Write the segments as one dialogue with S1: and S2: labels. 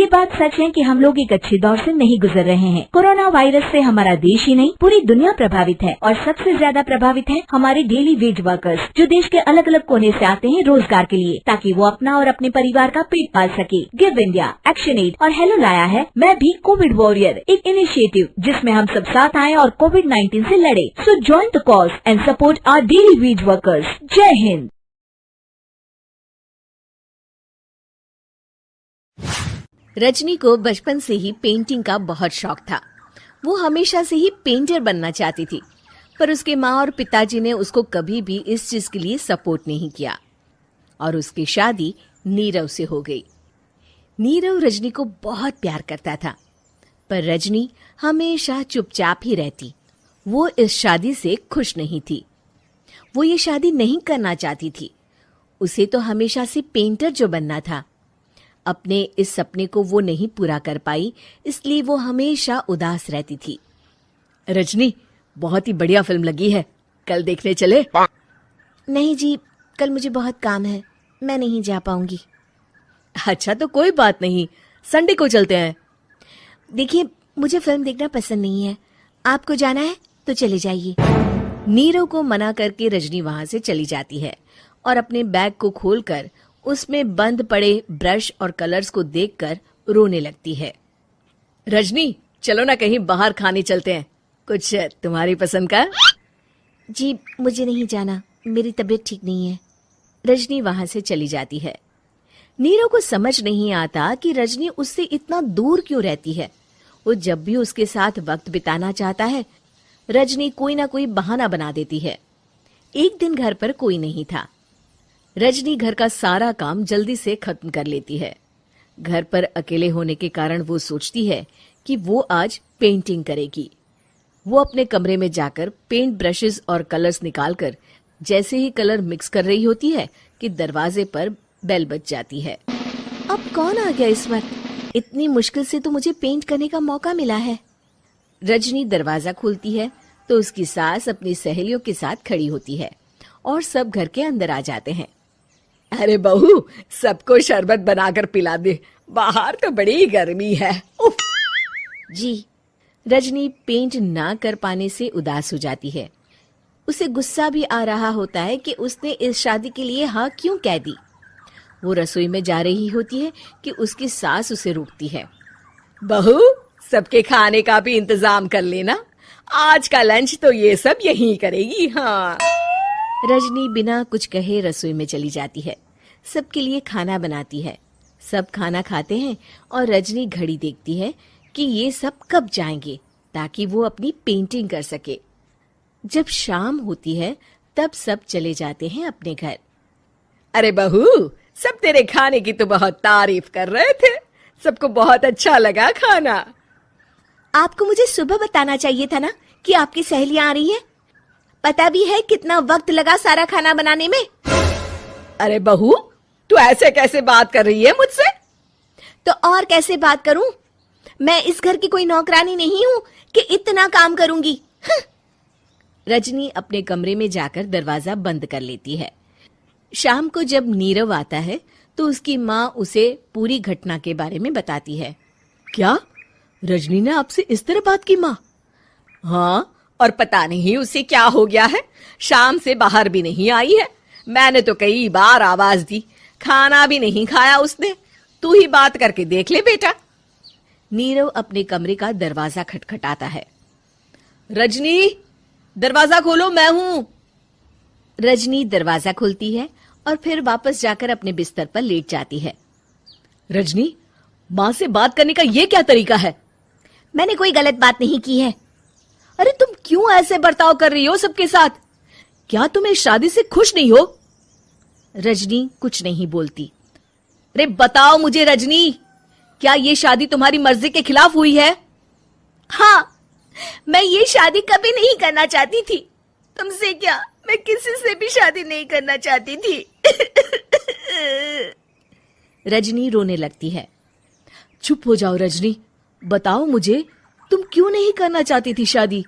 S1: ये बात सच है कि हम लोग एक अच्छे दौर से नहीं गुजर रहे हैं। कोरोना वायरस से हमारा देश ही नहीं पूरी दुनिया प्रभावित है और सबसे ज्यादा प्रभावित है हमारे डेली वेज वर्कर्स, जो देश के अलग अलग कोने से आते हैं रोजगार के लिए, ताकि वो अपना और अपने परिवार का पेट पाल सके। गिव इंडिया, एक्शन एड और हेलो लाया है मैं भी कोविड वॉरियर, एक इनिशिएटिव जिसमें हम सब साथ आए और कोविड-19 से लड़े। So join the cause and support our daily wage workers. जय हिंद।
S2: रजनी को बचपन से ही पेंटिंग का बहुत शौक था। वो हमेशा से ही पेंटर बनना चाहती थी, पर उसके माँ और पिताजी ने उसको कभी भी इस चीज के लिए सपोर्ट नहीं किया और उसकी शादी नीरव से हो गई। नीरव रजनी को बहुत प्यार करता था, पर रजनी हमेशा चुपचाप ही रहती। वो इस शादी से खुश नहीं थी। वो ये शादी नहीं करना चाहती थी। उसे तो हमेशा से पेंटर जो बनना था। अपने इस सपने को वो नहीं पूरा कर पाई, इसलिए वो हमेशा उदास रहती थी। रजनी, बहुत ही बढ़िया फिल्म लगी है, कल देखने चले?
S3: नहीं जी, कल मुझे बहुत काम है, मैं नहीं जा पाऊंगी।
S2: अच्छा तो कोई बात नहीं, संडे को चलते हैं।
S3: देखिए, मुझे फिल्म देखना पसंद नहीं है। आपको जाना है तो चले जाइए।
S2: नीरव को मना करके रजनी वहां से चली जाती है और अपने बैग को खोलकर उसमें बंद पड़े ब्रश और कलर्स को देखकर रोने लगती है। रजनी, चलो ना कहीं बाहर खाने चलते हैं, कुछ तुम्हारी पसंद का।
S3: जी, मुझे नहीं जाना, मेरी तबीयत ठीक नहीं है।
S2: रजनी वहां से चली जाती है। नीरव को समझ नहीं आता कि रजनी उससे इतना दूर क्यों रहती है। वो जब भी उसके साथ वक्त बिताना चाहता है, रजनी कोई ना कोई बहाना बना देती है। एक दिन घर पर कोई नहीं था। रजनी घर का सारा काम जल्दी से खत्म कर लेती है। घर पर अकेले होने के कारण वो सोचती है कि वो आज पेंटिंग करेगी। वो अपने कमरे में जाकर पेंट ब्रशेस और कलर्स निकालकर जैसे ही कलर मिक्स कर रही होती है कि दरवाजे पर बेल बज जाती है।
S3: अब कौन आ गया इस वक्त? इतनी मुश्किल से तो मुझे पेंट करने का मौका मिला है।
S2: रजनी दरवाजा खोलती है तो उसकी सास अपनी सहेलियों के साथ खड़ी होती है और सब घर के अंदर आ जाते हैं। अरे बहू, सबको शरबत बनाकर पिला दे, बाहर तो बड़ी गर्मी है। उफ।
S3: जी।
S2: रजनी पेंट ना कर पाने से उदास हो जाती है। उसे गुस्सा भी आ रहा होता है कि उसने इस शादी के लिए हाँ क्यों कह दी। वो रसोई में जा रही होती है कि उसकी सास उसे रोकती है। बहू, सबके खाने का भी इंतजाम कर लेना, आज का लंच तो ये सब यहीं करेगी। हाँ। रजनी बिना कुछ कहे रसोई में चली जाती है। सबके लिए खाना बनाती है। सब खाना खाते हैं और रजनी घड़ी देखती है कि ये सब कब जाएंगे ताकि वो अपनी पेंटिंग कर सके। जब शाम होती है तब सब चले जाते हैं अपने घर। अरे बहू, सब तेरे खाने की तो बहुत तारीफ कर रहे थे, सबको बहुत अच्छा लगा खाना।
S3: आपको मुझे सुबह बताना चाहिए था ना कि आपकी सहेलियां आ रही हैं। पता भी है कितना वक्त लगा सारा खाना बनाने में।
S2: अरे बहू, तू ऐसे कैसे बात कर रही है मुझसे?
S3: तो और कैसे बात करूं? मैं इस घर की कोई नौकरानी नहीं हूं कि इतना काम करूंगी।
S2: रजनी अपने कमरे में जाकर दरवाजा बंद कर लेती है। शाम को जब नीरव आता है तो उसकी माँ उसे पूरी घटना के बारे में बताती है। क्या रजनी ने आपसे इस तरह बात की माँ? हाँ, और पता नहीं उसे क्या हो गया है, शाम से बाहर भी नहीं आई है। मैंने तो कई बार आवाज दी, खाना भी नहीं खाया उसने। तू ही बात करके देख ले बेटा। नीरव अपने कमरे का दरवाजा खटखटाता है। रजनी, दरवाजा खोलो, मैं हूं। रजनी दरवाजा खोलती है और फिर वापस जाकर अपने बिस्तर पर लेट जाती है। रजनी, माँ से बात करने का ये क्या तरीका है?
S3: मैंने कोई गलत बात नहीं की है।
S2: अरे तुम क्यों ऐसे बर्ताव कर रही हो सबके साथ? क्या तुम इस शादी से खुश नहीं हो? रजनी कुछ नहीं बोलती। अरे बताओ मुझे रजनी, क्या ये शादी तुम्हारी मर्जी के खिलाफ हुई है?
S3: हाँ, मैं ये शादी कभी नहीं करना चाहती थी। तुमसे क्या, मैं किसी से भी शादी नहीं करना चाहती थी।
S2: रजनी रोने लगती है। चुप हो जाओ रजनी, बताओ मुझे, तुम क्यों नहीं करना चाहती थी शादी?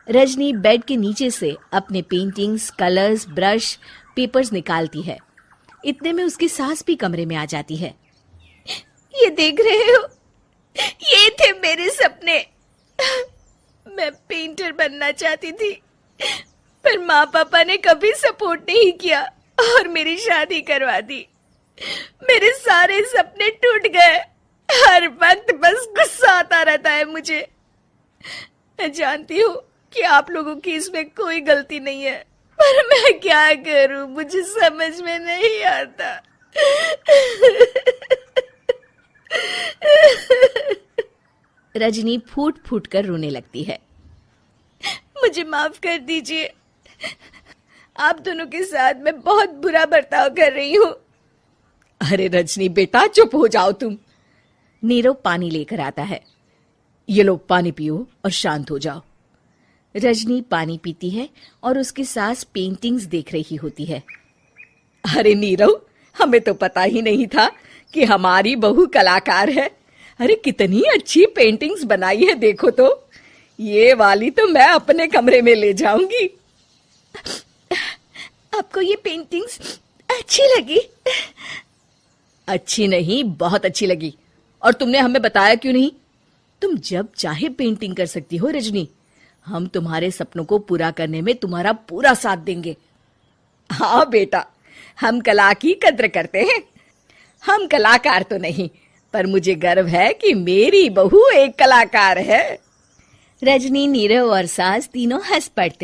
S2: रजनी बेड के नीचे से अपने पेंटिंग्स, कलर्स, ब्रश, पेपर्स निकालती है। इतने में उसकी सास भी कमरे में आ जाती है।
S3: ये देख रहे हो, ये थे मेरे सपने। मैं पेंटर बनना चाहती थी, पर माँ पापा ने कभी सपोर्ट नहीं किया और मेरी शादी करवा दी। मेरे सारे सपने टूट गए। हर वक्त बस गुस्सा आता रहता है मुझे। मैं जानती हूँ कि आप लोगों की इसमें कोई गलती नहीं है, पर मैं क्या करूँ, मुझे समझ में नहीं आता।
S2: रजनी फूट फूट कर रोने लगती है।
S3: मुझे माफ कर दीजिए, आप दोनों के साथ मैं बहुत बुरा बर्ताव कर रही हूँ।
S2: अरे रजनी बेटा, चुप हो जाओ तुम। नीरव पानी लेकर आता है। ये लो पानी पियो और शांत हो जाओ। रजनी पानी पीती है और उसकी सास पेंटिंग्स देख रही होती है। अरे नीरव, हमें तो पता ही नहीं था कि हमारी बहू कलाकार है। अरे कितनी अच्छी पेंटिंग्स बनाई है, देखो तो। ये वाली तो मैं अपने कमरे में ले जाऊंगी।
S3: आपको ये पेंटिंग्स अच्छी लगी?
S2: अच्छी नहीं, बहुत अच्छी लगी। और तुमने हमें बताया क्यों नहीं? तुम जब चाहे पेंटिंग कर सकती हो रजनी। हम तुम्हारे सपनों को पूरा करने में तुम्हारा पूरा साथ देंगे। हाँ बेटा, हम कला की कद्र करते हैं। हम कलाकार तो नहीं, पर मुझे गर्व है कि मेरी बहू एक कलाकार है। रजनी, नीरव और सास तीनों हंस पड़ते हैं।